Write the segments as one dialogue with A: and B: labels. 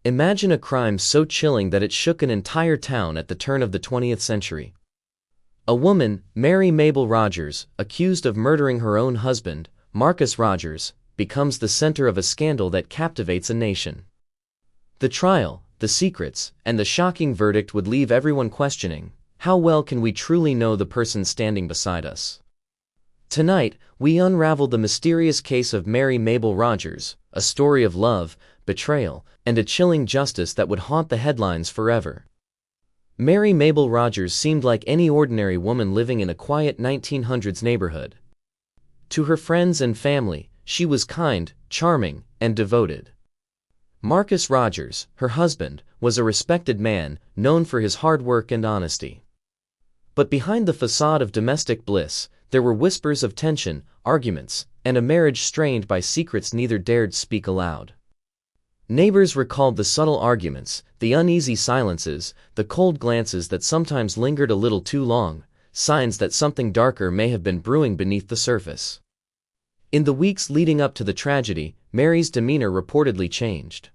A: Imagine a crime so chilling that it shook an entire town at the turn of the 20th century. A woman, Mary Mabel Rogers, accused of murdering her own husband, Marcus Rogers, becomes the center of a scandal that captivates a nation. The trial, the secrets, and the shocking verdict would leave everyone questioning, how well can we truly know the person standing beside us? Tonight, we unravel the mysterious case of Mary Mabel Rogers, a story of love, betrayal, and a chilling justice that would haunt the headlines forever. Mary Mabel Rogers seemed like any ordinary woman living in a quiet 1900s neighborhood. To her friends and family, she was kind, charming, and devoted. Marcus Rogers, her husband, was a respected man, known for his hard work and honesty. But behind the facade of domestic bliss, there were whispers of tension, arguments, and a marriage strained by secrets neither dared speak aloud. Neighbors recalled the subtle arguments, the uneasy silences, the cold glances that sometimes lingered a little too long, signs that something darker may have been brewing beneath the surface. In the weeks leading up to the tragedy, Mary's demeanor reportedly changed.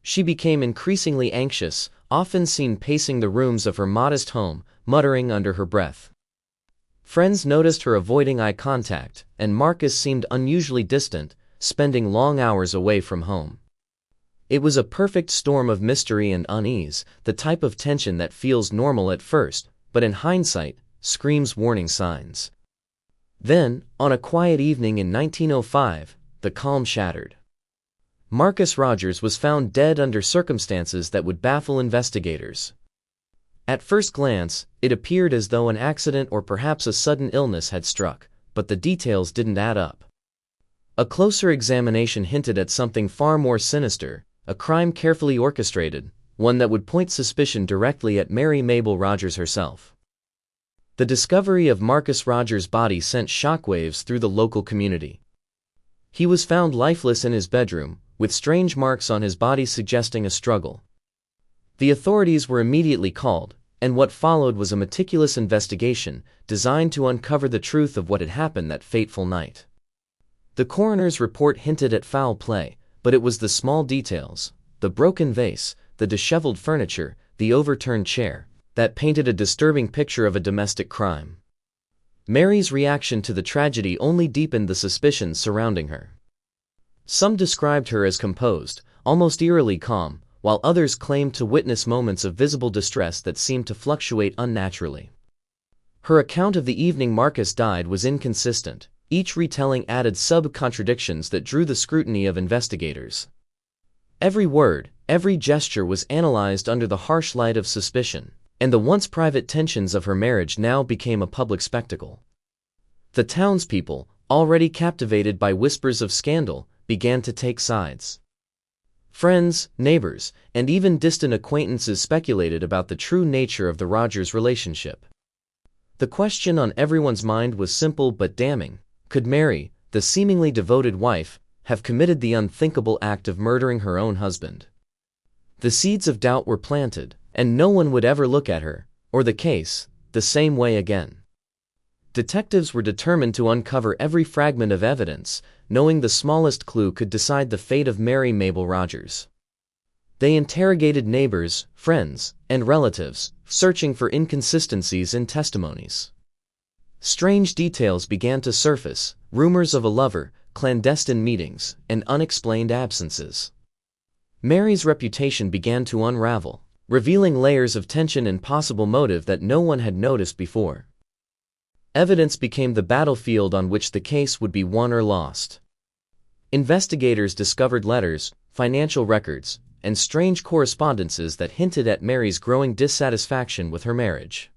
A: She became increasingly anxious, often seen pacing the rooms of her modest home, muttering under her breath. Friends noticed her avoiding eye contact, and Marcus seemed unusually distant, spending long hours away from home. It was a perfect storm of mystery and unease, the type of tension that feels normal at first, but in hindsight, screams warning signs. Then, on a quiet evening in 1905, the calm shattered. Marcus Rogers was found dead under circumstances that would baffle investigators. At first glance, it appeared as though an accident or perhaps a sudden illness had struck, but the details didn't add up. A closer examination hinted at something far more sinister, a crime carefully orchestrated, one that would point suspicion directly at Mary Mabel Rogers herself. The discovery of Marcus Rogers' body sent shockwaves through the local community. He was found lifeless in his bedroom, with strange marks on his body suggesting a struggle. The authorities were immediately called, and what followed was a meticulous investigation designed to uncover the truth of what had happened that fateful night. The coroner's report hinted at foul play, but it was the small details, the broken vase, the disheveled furniture, the overturned chair, that painted a disturbing picture of a domestic crime. Mary's reaction to the tragedy only deepened the suspicions surrounding her. Some described her as composed, almost eerily calm, while others claimed to witness moments of visible distress that seemed to fluctuate unnaturally. Her account of the evening Marcus died was inconsistent, each retelling added sub-contradictions that drew the scrutiny of investigators. Every word, every gesture was analyzed under the harsh light of suspicion, and the once private tensions of her marriage now became a public spectacle. The townspeople, already captivated by whispers of scandal, began to take sides. Friends, neighbors, and even distant acquaintances speculated about the true nature of the Rogers relationship. The question on everyone's mind was simple but damning. Could Mary, the seemingly devoted wife, have committed the unthinkable act of murdering her own husband? The seeds of doubt were planted, and no one would ever look at her, or the case, the same way again. Detectives were determined to uncover every fragment of evidence, knowing the smallest clue could decide the fate of Mary Mabel Rogers. They interrogated neighbors, friends, and relatives, searching for inconsistencies in testimonies. Strange details began to surface, rumors of a lover, clandestine meetings, and unexplained absences. Mary's reputation began to unravel, revealing layers of tension and possible motive that no one had noticed before. Evidence became the battlefield on which the case would be won or lost. Investigators discovered letters, financial records, and strange correspondences that hinted at Mary's growing dissatisfaction with her marriage.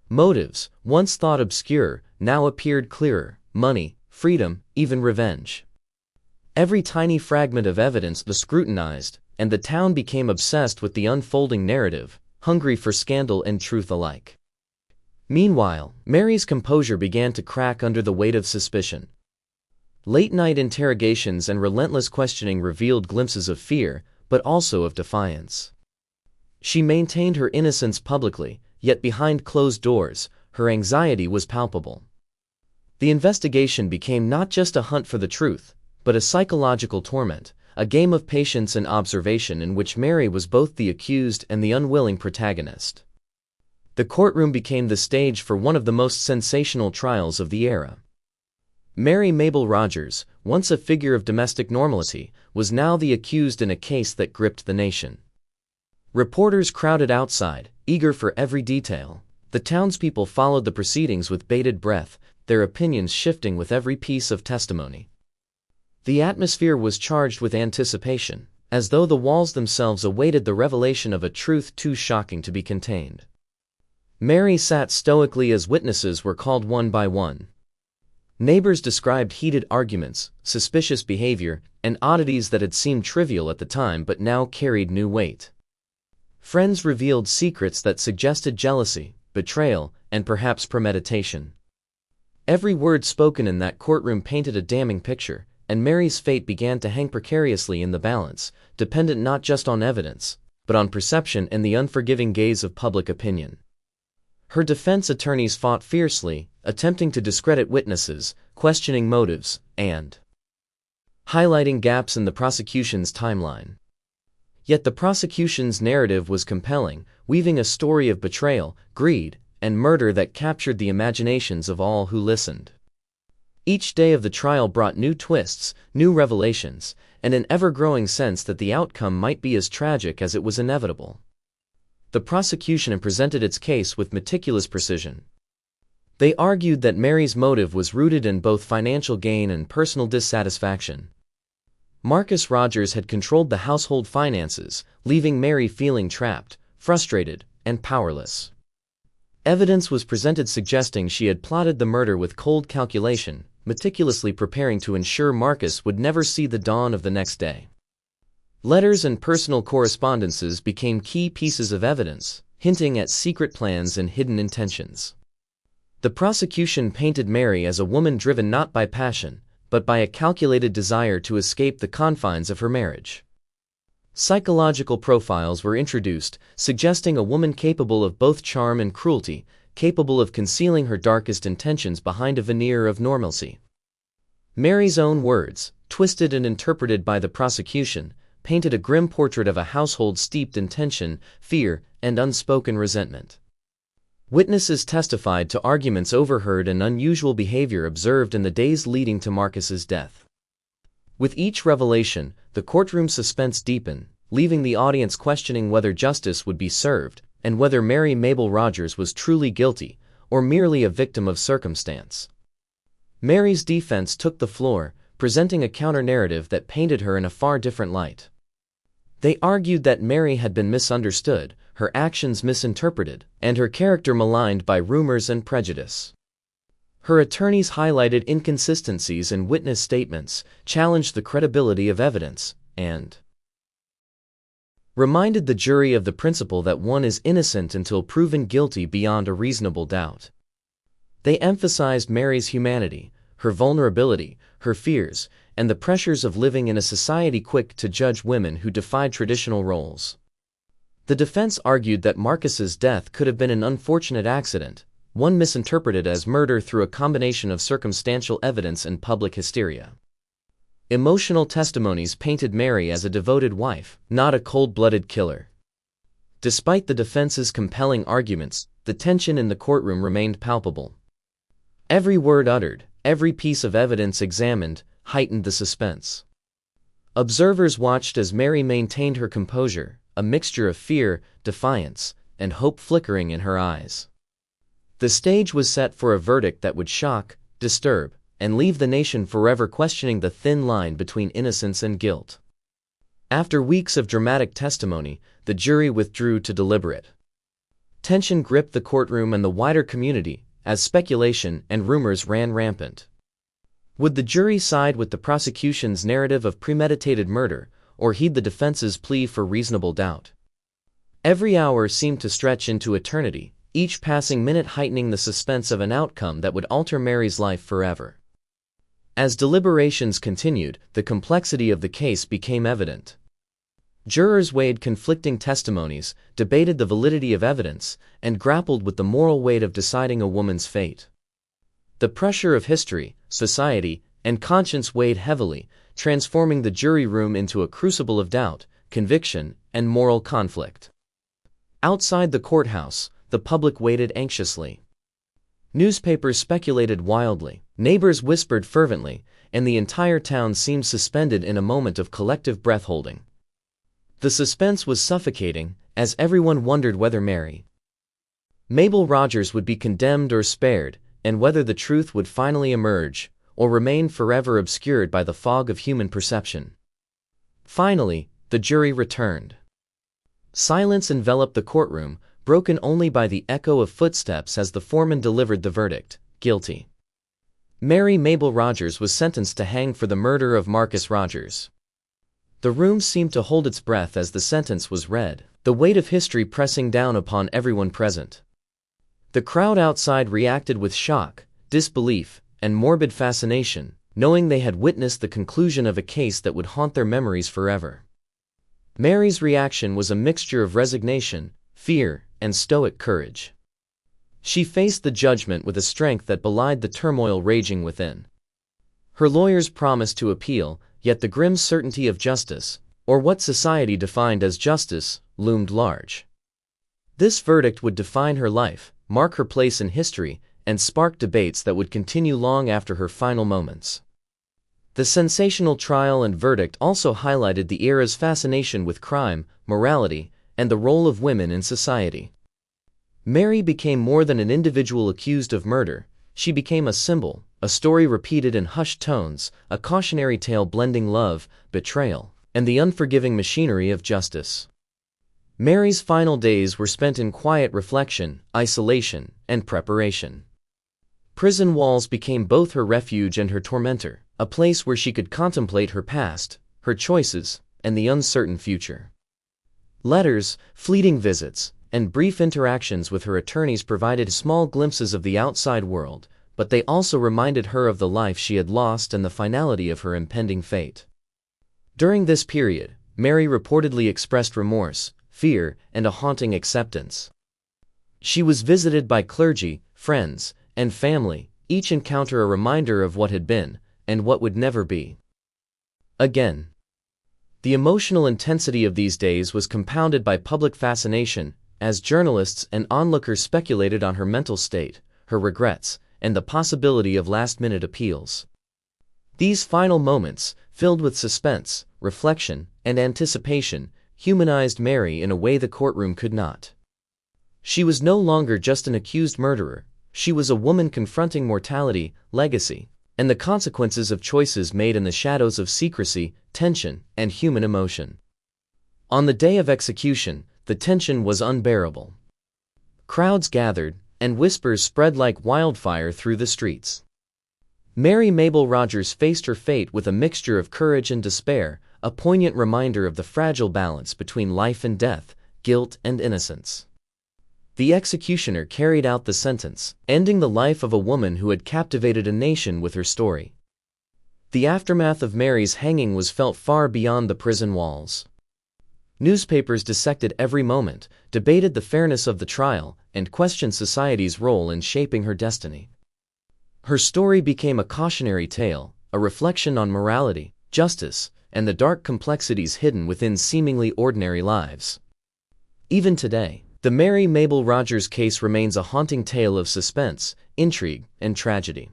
A: Motives, once thought obscure, now appeared clearer: money, freedom, even revenge. Every tiny fragment of evidence was scrutinized, and the town became obsessed with the unfolding narrative, hungry for scandal and truth alike. Meanwhile, Mary's composure began to crack under the weight of suspicion. Late-night interrogations and relentless questioning revealed glimpses of fear, but also of defiance. She maintained her innocence publicly, yet behind closed doors, her anxiety was palpable. The investigation became not just a hunt for the truth, but a psychological torment, a game of patience and observation in which Mary was both the accused and the unwilling protagonist. The courtroom became the stage for one of the most sensational trials of the era. Mary Mabel Rogers, once a figure of domestic normality, was now the accused in a case that gripped the nation. Reporters crowded outside, eager for every detail. The townspeople followed the proceedings with bated breath, their opinions shifting with every piece of testimony. The atmosphere was charged with anticipation, as though the walls themselves awaited the revelation of a truth too shocking to be contained. Mary sat stoically as witnesses were called one by one. Neighbors described heated arguments, suspicious behavior, and oddities that had seemed trivial at the time but now carried new weight. Friends revealed secrets that suggested jealousy, betrayal, and perhaps premeditation. Every word spoken in that courtroom painted a damning picture, and Mary's fate began to hang precariously in the balance, dependent not just on evidence, but on perception and the unforgiving gaze of public opinion. Her defense attorneys fought fiercely, attempting to discredit witnesses, questioning motives, and highlighting gaps in the prosecution's timeline. Yet the prosecution's narrative was compelling, weaving a story of betrayal, greed, and murder that captured the imaginations of all who listened. Each day of the trial brought new twists, new revelations, and an ever-growing sense that the outcome might be as tragic as it was inevitable. The prosecution presented its case with meticulous precision. They argued that Mary's motive was rooted in both financial gain and personal dissatisfaction. Marcus Rogers had controlled the household finances, leaving Mary feeling trapped, frustrated, and powerless. Evidence was presented suggesting she had plotted the murder with cold calculation, meticulously preparing to ensure Marcus would never see the dawn of the next day. Letters and personal correspondences became key pieces of evidence, hinting at secret plans and hidden intentions. The prosecution painted Mary as a woman driven not by passion, but by a calculated desire to escape the confines of her marriage. Psychological profiles were introduced, suggesting a woman capable of both charm and cruelty, capable of concealing her darkest intentions behind a veneer of normalcy. Mary's own words, twisted and interpreted by the prosecution, painted a grim portrait of a household steeped in tension, fear, and unspoken resentment. Witnesses testified to arguments overheard and unusual behavior observed in the days leading to Marcus's death. With each revelation, the courtroom suspense deepened, leaving the audience questioning whether justice would be served and whether Mary Mabel Rogers was truly guilty or merely a victim of circumstance. Mary's defense took the floor, presenting a counter-narrative that painted her in a far different light. They argued that Mary had been misunderstood, her actions misinterpreted, and her character maligned by rumors and prejudice. Her attorneys highlighted inconsistencies in witness statements, challenged the credibility of evidence, and reminded the jury of the principle that one is innocent until proven guilty beyond a reasonable doubt. They emphasized Mary's humanity, her vulnerability, her fears, and the pressures of living in a society quick to judge women who defied traditional roles. The defense argued that Marcus's death could have been an unfortunate accident, one misinterpreted as murder through a combination of circumstantial evidence and public hysteria. Emotional testimonies painted Mary as a devoted wife, not a cold-blooded killer. Despite the defense's compelling arguments, the tension in the courtroom remained palpable. Every word uttered, every piece of evidence examined, heightened the suspense. Observers watched as Mary maintained her composure, a mixture of fear, defiance, and hope flickering in her eyes. The stage was set for a verdict that would shock, disturb, and leave the nation forever questioning the thin line between innocence and guilt. After weeks of dramatic testimony, the jury withdrew to deliberate. Tension gripped the courtroom and the wider community, as speculation and rumors ran rampant. Would the jury side with the prosecution's narrative of premeditated murder, or heed the defense's plea for reasonable doubt? Every hour seemed to stretch into eternity, each passing minute heightening the suspense of an outcome that would alter Mary's life forever. As deliberations continued, the complexity of the case became evident. Jurors weighed conflicting testimonies, debated the validity of evidence, and grappled with the moral weight of deciding a woman's fate. The pressure of history, society, and conscience weighed heavily, transforming the jury room into a crucible of doubt, conviction, and moral conflict. Outside the courthouse, the public waited anxiously. Newspapers speculated wildly, neighbors whispered fervently, and the entire town seemed suspended in a moment of collective breath-holding. The suspense was suffocating, as everyone wondered whether Mary Mabel Rogers would be condemned or spared, and whether the truth would finally emerge, or remain forever obscured by the fog of human perception. Finally, the jury returned. Silence enveloped the courtroom, broken only by the echo of footsteps as the foreman delivered the verdict, guilty. Mary Mabel Rogers was sentenced to hang for the murder of Marcus Rogers. The room seemed to hold its breath as the sentence was read, the weight of history pressing down upon everyone present. The crowd outside reacted with shock, disbelief, and morbid fascination, knowing they had witnessed the conclusion of a case that would haunt their memories forever. Mary's reaction was a mixture of resignation, fear, and stoic courage. She faced the judgment with a strength that belied the turmoil raging within. Her lawyers promised to appeal, yet the grim certainty of justice, or what society defined as justice, loomed large. This verdict would define her life, mark her place in history, and spark debates that would continue long after her final moments. The sensational trial and verdict also highlighted the era's fascination with crime, morality, and the role of women in society. Mary became more than an individual accused of murder. She became a symbol, a story repeated in hushed tones, a cautionary tale blending love, betrayal, and the unforgiving machinery of justice. Mary's final days were spent in quiet reflection, isolation, and preparation. Prison walls became both her refuge and her tormentor, a place where she could contemplate her past, her choices, and the uncertain future. Letters, fleeting visits, and brief interactions with her attorneys provided small glimpses of the outside world, but they also reminded her of the life she had lost and the finality of her impending fate. During this period, Mary reportedly expressed remorse, fear, and a haunting acceptance. She was visited by clergy, friends, and family, each encounter a reminder of what had been, and what would never be again. The emotional intensity of these days was compounded by public fascination, as journalists and onlookers speculated on her mental state, her regrets, and the possibility of last-minute appeals. These final moments, filled with suspense, reflection, and anticipation, humanized Mary in a way the courtroom could not. She was no longer just an accused murderer. She was a woman confronting mortality, legacy, and the consequences of choices made in the shadows of secrecy, tension, and human emotion. On the day of execution, the tension was unbearable. Crowds gathered, and whispers spread like wildfire through the streets. Mary Mabel Rogers faced her fate with a mixture of courage and despair, a poignant reminder of the fragile balance between life and death, guilt and innocence. The executioner carried out the sentence, ending the life of a woman who had captivated a nation with her story. The aftermath of Mary's hanging was felt far beyond the prison walls. Newspapers dissected every moment, debated the fairness of the trial, and questioned society's role in shaping her destiny. Her story became a cautionary tale, a reflection on morality, justice, and the dark complexities hidden within seemingly ordinary lives. Even today, the Mary Mabel Rogers case remains a haunting tale of suspense, intrigue, and tragedy.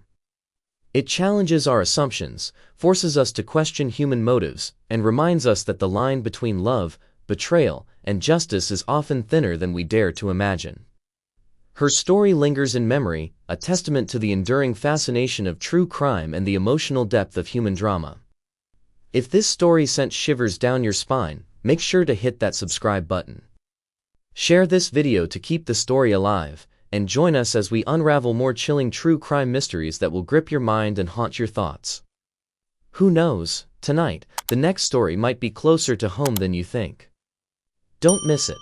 A: It challenges our assumptions, forces us to question human motives, and reminds us that the line between love, betrayal, and justice is often thinner than we dare to imagine. Her story lingers in memory, a testament to the enduring fascination of true crime and the emotional depth of human drama. If this story sent shivers down your spine, make sure to hit that subscribe button. Share this video to keep the story alive, and join us as we unravel more chilling true crime mysteries that will grip your mind and haunt your thoughts. Who knows, tonight, the next story might be closer to home than you think. Don't miss it.